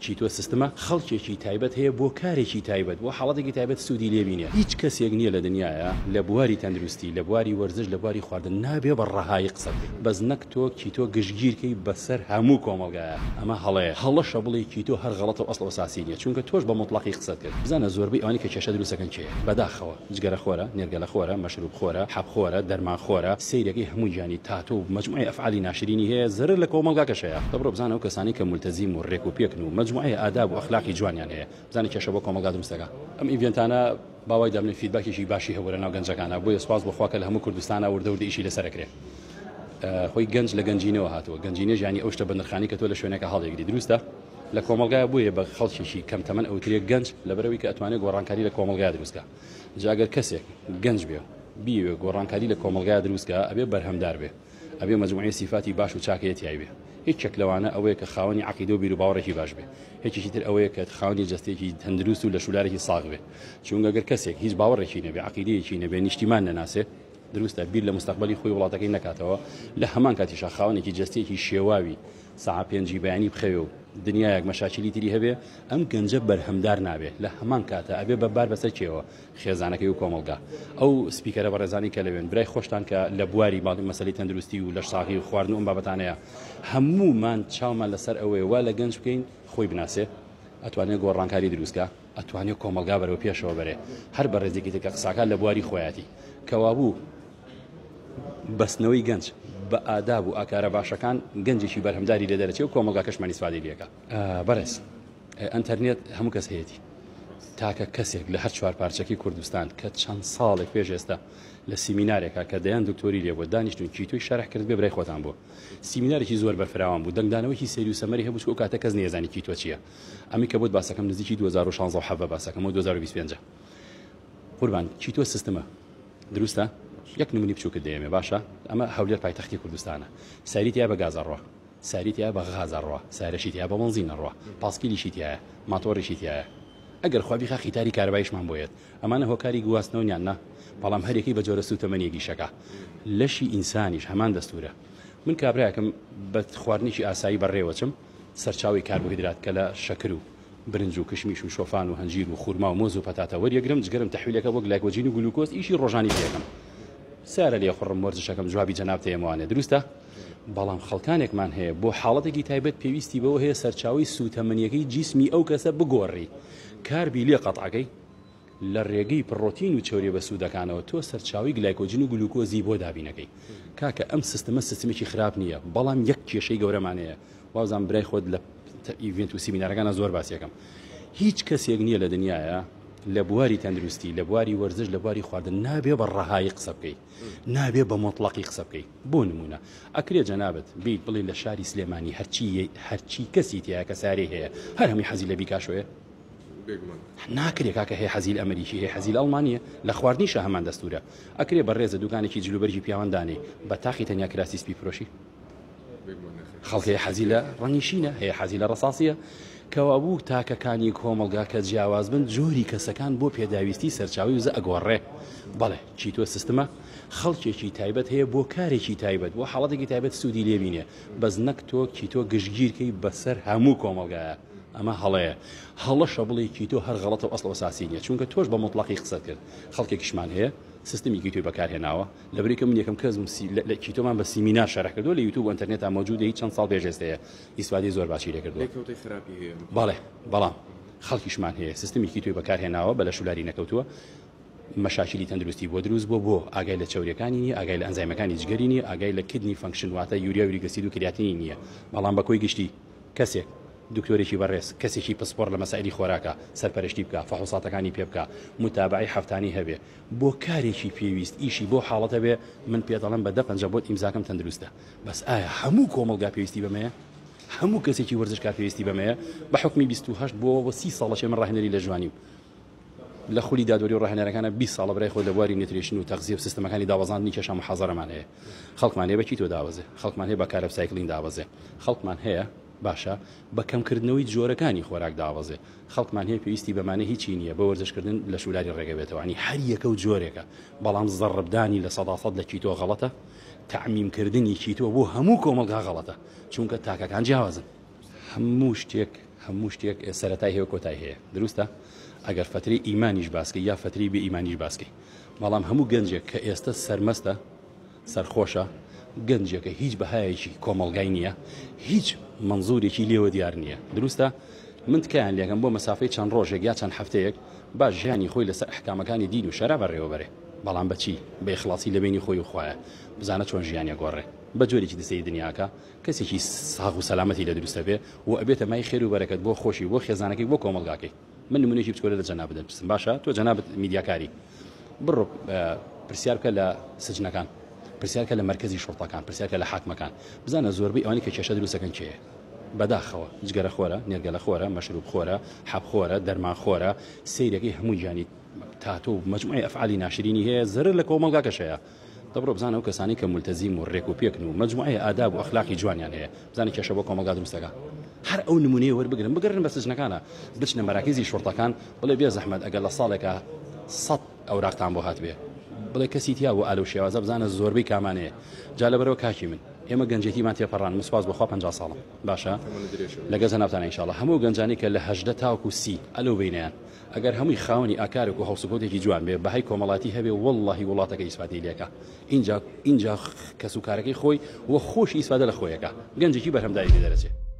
چیتۆ سیستمە خەڵکێکی تایبەت هەیە بۆ کارێکی تایبەت بۆ حاڵەتێکی تایبەت سوودی لێبینێ هیچ کەسێک نییە لە دنیاە لە بواری تەندروستی لە بواری وەرزش لە بواری خواردن نابێ بە ڕەهایی قسە بەس نەک تۆ چیتۆ گشتگیرکەی بەسەر هەموو کۆمەڵگایە ئەمە هەڵەیە هەڵەشە بڵێ چیتۆ هەر غەڵەتە و ئەسڵ و ئەساسی نیە چونکە تۆش بە مطلقی قسەت کرد بزانە زۆربەی ئەوانی کە کێشە دروستەکەن چێ بەداخەوە جگەرە خۆرە نێرگەلە خۆرە مەشروب خۆرە حەب خۆرە دەرمان خۆرە سەیرەکەی هەموو گیانی تاتۆ و مجموعی ئەفعالی ناشرینی هەیە زەرر لە کۆمەڵگاکەشەیە دەبڕۆ بزانە ئەو کەسانی کە مولتەزیم و ڕێک و پێکن و مجموعی ئاداب و ئەخلاقی جوانیان هەیە بزانە کێشە بۆ کۆمەڵگا دروستەکە ئەم ئیڤێنتانە باوای دەبنێت فیدباکێکی باشی هەبوو لە ناو گەنجەکانە بۆیە سوپاس بخوا کە لە هەموو کوردستانە وردە ئیشی لەسەرەکرێ خۆی گەنج لە گەنجینەوە هاتووە گەنجینە ژیانی ئەو شتە بەنرخانی کە تۆ لە شوێنێکە هەڵێگری دروستە لە کۆمەڵگایە بووە بە خەڵکیشی کەم تەمەن ئەوترێک گەنج لەبەرەوەی کە ئەتوانێت گۆڕانکاری لە کۆمەڵگای دروستکە جاگەر کەسێک گەنج بێ بیوێ گۆڕانکاری لە کۆمەڵگای دروستکە ئەبێ بەرهەمدار بێ ئەبێ مجموعی سیفاتی باش و چاکەیەتیای بێ هیچێک لەوانە ئەوەیە کە خاوەنی عەقیدە و بیر و باوەڕێکی باش بێ هیچی تر ئەوەیە کە خاوەنی جەستێکی تەندروست و لە شولارێکی ساغ بێ چونکە گەر کەسێک هیچ باوەڕێکی نەبێ عەقیدەیەکی نەبێ نیشتیمان نەناسێ دروستە بیر لە مستەقبەلی خۆی وڵاتەکەی نکاتەوە لە هەمان کاتیشا خاوەنێکی جەستێکی شێواوی ساعە پێنجی بەیانی بخەوێ و دنیایەک مەشاکیلی تری هەبێ ئەم گەنجە بەرهەمدار نابێ لە هەمان کاتە ئەبێ بەبار بەسەر کێوە خێزانەکەی و کۆمەڵگا ئەو سپیکەرە بەڕێزانی کە لەوێن برای خۆشتان کە لە بواری باڵی مەسەلەی تەندروستی و لە ساغی و خواردن و ئەم بابەتانەیە هەموومان چاومان لەسەر ئەوەیە وا لە گەنج بکەین خۆی بناسێ ئەتوانێت گۆڕانکاری دروستکە ئەتوانێت کۆمەڵگا بەرەوە پێشەوە بەرێ هەر بە ڕێزێکی تکە قساکان لە بواری خۆیاتی کەوابوو بەستنەوەی گەنج بە ئاداب و ئاکارە باشەکان گەنجێکی بەرهەمداری لێ دەرەچێت و کۆمەڵگا کەشمانی سوادی لێکە بەڕێز ئەنتەرنێت هەموو کەس هەیەی تاکە کەسێک لە هەر چوار پارچەکی کوردستان کە چەند ساڵێک پێش ئێستا لە سیمینارێکە کە دەیان دکتۆری لێبووە دانیشتون چیتۆی شەرح کرد بێ برای خۆتان بۆ سیمینارێکی زۆر بەرفراوان بوو دەنگدانەوەی سەری و سەمەری هەبوو و کاتە کەس نێزانی چیتۆ چییە ئەمی کە بۆت باسەکەم نزیکی 2016 حەبە باسەکەم و 2025 قوربان چیتۆ سیستمە دروستە یەک نمونی بچووکە دەیەمێ باشە ئەمە هەولێر پایتەختی کوردستانە ساریتیا بە گازەڕۆ ساریتیا بە غازەڕۆ سارەشیتیا بە بەنزینەڕۆ پاسکیلیشی تایە ماتۆڕیشی تایە ئەگەر خوابیخە خیتاری کاربایشمان بۆیێت ئەمانە هۆکاری گواستنەوەیان نا بەڵام هەرێکی بە جۆرە سوتەمەنیەکی شەکە لەشی ئینسانیش هەمان دەستورە من کابراایەکەم بە خواردنێکی ئاسایی بەڕێوەچم سەرچاوی کاربوهیدرات کە لە شەکر و برنج و کشمیش و شۆفان و هەنجیر و خورما و مۆز و پەتاتە وەریەگرم جگەرم تەحویلەکە بۆ گلایکۆجین و گلوکۆز ئیشی ڕۆژانی پێکەم سارە لێ خوڕم وەرزشەکەم جوابی جەناب تێموانێ دروستە بەڵام خەڵکانێکمان هەیە بۆ حاڵەتێکی تایبەت پێویستی بەوە هەیە سەرچاوی سوتەمەنیەکەی جیسمی ئەو کەسە بگۆڕی کاربی لێ قەتعەکەی لە ڕێگەی پڕۆتین و چۆرێ بە سوودەکانەوە تۆ سەرچاوی گلایکۆجین و گلوکۆزی بۆ دابینەکەی کاکە ئەم سیستەمە سیستمێکی خراپ نییە بەڵام یەک کێشەی گەورەمانەیە وازان برای خۆت لە ئیڤنت و سیمینارەکانە زۆر باسیەکەم هیچ کەسێک نییە لە دنیاە لە بواری تەندروستی لە بواری وەرزش لە بواری خواردن نابێ بە ڕەهایی قسە بکەیت نابێ بە مۆطلەقی قسە بکەیت بۆ نمونە ئەکرێ جەنابەت بیت بڵێ لە شاری سلێمانی هەرچی کەسی تایە کە سارێ هەیە هەر هەمی حەزی لە بیکاشۆیە ناکرێت کاکە هەیە حەزی لە ئەمریکی هەیە حەزی لە ئەڵمانیە لە خواردنیشە هەمان دەستورە ئەکرێ بەڕێزە دوکانێکی جلوبەرجی پیاوەندانێ بە تاقی تەنیا کراسی سپی فرۆشی خەڵکی حەزی لە ڕەنیشینە هەیە حەزی لە ڕەساسیە کەوابوو تاکەکانی کۆمەڵگا کە جیاواز بن جۆری کەسەکان بۆ پێداویستی سەرچاوی وزە ئەگۆڕێ بەڵێ چیتۆ سیستمە خەڵکێکی تایبەت هەیە بۆ کارێکی تایبەت بۆ حاڵەتێکی تایبەت سوودی لێبینێ بەس نەک تۆ چیتۆ گشتگیرکەی بەسەر هەموو کۆمەڵگایە ئەمە هەڵەیە هەڵەشە بڵێ چیتۆ هەر غەڵەتە و ئەسڵ و ئەساسی نیە چونکە تۆش بە مطلقی قسەت کرد خەڵکێکیشمان هەیە سیستمی توی بەکارهێناوە لە بریکە من یەکەم کەس لە چیتۆمان بە سیمینار شەرح کردو لە یوتیوب و ئینتەرنێتە مەوجودە هیچ چەند ساڵ پێش ئێستەیە ئیسفادەی زۆر باشی لێ کردووە بەڵێ بەڵام خەڵکیشمان هەیە سیستمی توی بەکارهێناوە بە لە شولاری نەکەوتووە مەشاکلی تەندروستی بۆ دروست بۆ ئاگای لە چاوریەکانی نیە ئاگای لە ئەنزایمەکانی جگەری نیە ئاگای لە کدنی فەنکشن واتە یوریا وریک ئەسید و کریاتینی نییە بەڵام بە کۆی گشتی کەسێک دکتۆرێکی بەڕێز کەسێکی پسپۆر لە مەسائلی خۆراکە سەرپەرشتی بکە فەحوساتەکانی پێ بکە متابعی هەفتانی هەبێ بۆ کارێکی پێویست ئیشی بۆ حاڵەتە بێ من پێدەڵم بە دەقەنجە بۆت ئیمزاکەم تەندروستە بەس ئایا هەموو کۆمەڵگا پێویستی بەمەیە هەموو کەسێکی وەرزشکار پێویستی بەمەیە بە حکمی 28 بۆ 30 ساڵە من ڕاهێنەری لە جوانی لە خولی دادوەری و ڕاهێنەرەکانە 20 ساڵە برای خۆ لە بواری نیوتریشن و تەغذیە و سیستەمەکانی داوەزاندنی کێشە محەزەرەمان هەیە خەڵکمان هەیە بە چیتۆ داوەزێ خەڵکمان هەیە بە کارەبسایکلین داوەزێ خەڵکمان هەیە باشە بە کەمکردنەوەی جۆرەکانی خۆراک داوەزێ خەڵکمان هەیە پێویستی بەمانە هیچی نییە بە وەرزشکردن لە شولاری ڕێگەبێتەوەنی هەر یەکە و جۆرێکە بەڵام زەڕبدانی لە 100% لە چیتۆ غەڵەتە تعمیمکردنی چیتۆ بۆ هەموو کۆمەڵگا غەڵەتە چونکە تاکەکان جیاوازن هەموو شتێک هەموو شتێک سەرەتای هەیە کۆتای هەیە دروستە ئەگەر فتری ئیمانیش باسکە یا فتری بێ ئیمانیش باسکەی بەڵام هەموو گەنجێک کە ئێستا سەرمەستە سەرخۆشە گەنجێکە هیچ بەهایەکی کۆمەڵگای نییە هیچ منزورێکی لێوە دیار نییە دروستە من تکایان لێگەم بۆ مەسافەی چەند ڕۆژێک یا چەند هەفتەیەک باش ژیانی خۆی لەسەر ئەحکامەکانی دین و شەرع بەڕێوەبەرێ بەڵام بەچی بە ئیخلاسی لە بینی خۆی و خوایە بزانە چۆن ژیانە گۆڕێ بە جۆرێکی دەسەی دنیاکە کەسێکی ساغ و سەلامەتی لە دروستە بێ و ئەبێتە مای خێر و بەرەکەت بۆ خۆشی بۆ خێزانەکەی بۆ کۆمەڵگاکەی من نمونێکی بچکۆلە لە جەناب بدەم پرسم باشە تۆ جەنابەت میدیاکاری بڕۆ پرسیار بکە لە سجنەکان پرسیارکە لە مرکزی شوڕتەکان پرسیارکە لە حاکمەکان بزانە زۆربەی ئەوانی کە کێشە دروستەکەن کێیە بەداخەوە جگەرە خۆرە نێرگەلە خۆرە مەشروب خۆرە حەب خۆرە دەرمان خۆرە سیرەکەی هەموو گیانی تاتۆ و مجموعی ئەفعالی ناشرینی هەیە زەرر لە کۆمەڵگاکەشەیە دەبڕۆ بزانە ئەو کەسانی کە مولتەزیم و ڕێک و پێکن و مجموعی ئاداب و ئەخلاقی جوانیان هەیە بزانە کێشە بۆ کۆمەڵگا دروستەکە هەر ئەو نمونەیە وەربگرن بە سجنەکانە بچنە مەراکزی شوڕتەکان بڵێ بێ زەحمەت ئەگەر لە ساڵێکە 100 ئەوراقتان بۆ هات بێ بڵێ کەسی تیا بۆ ئالو شێوازە بزانە زۆربەی کامانەیە جا لەبەرەوە کاکی من ئێمە گەنجێتیمان تێپەڕان مسواز بەخوا 50 ساڵم باشە لەگەڵ جەنابتان ئینشاءڵڵا هەموو گەنجانی کە لە 18 تاوەکو 30 ئەلەو بینیان ئەگەر هەمووی خاوەنی ئاکارێک و هەوسکۆتێکی جوان بێ بەهای کۆمەڵاتی هەبێ واللهی وڵاتەکە ئیسفادەی لێکە اینجا کەسوکارەکەی خۆی وە خۆشی ئیسفادە لە خۆیەکە گەنجێکی بەرهەمداری لێ دەرەچێت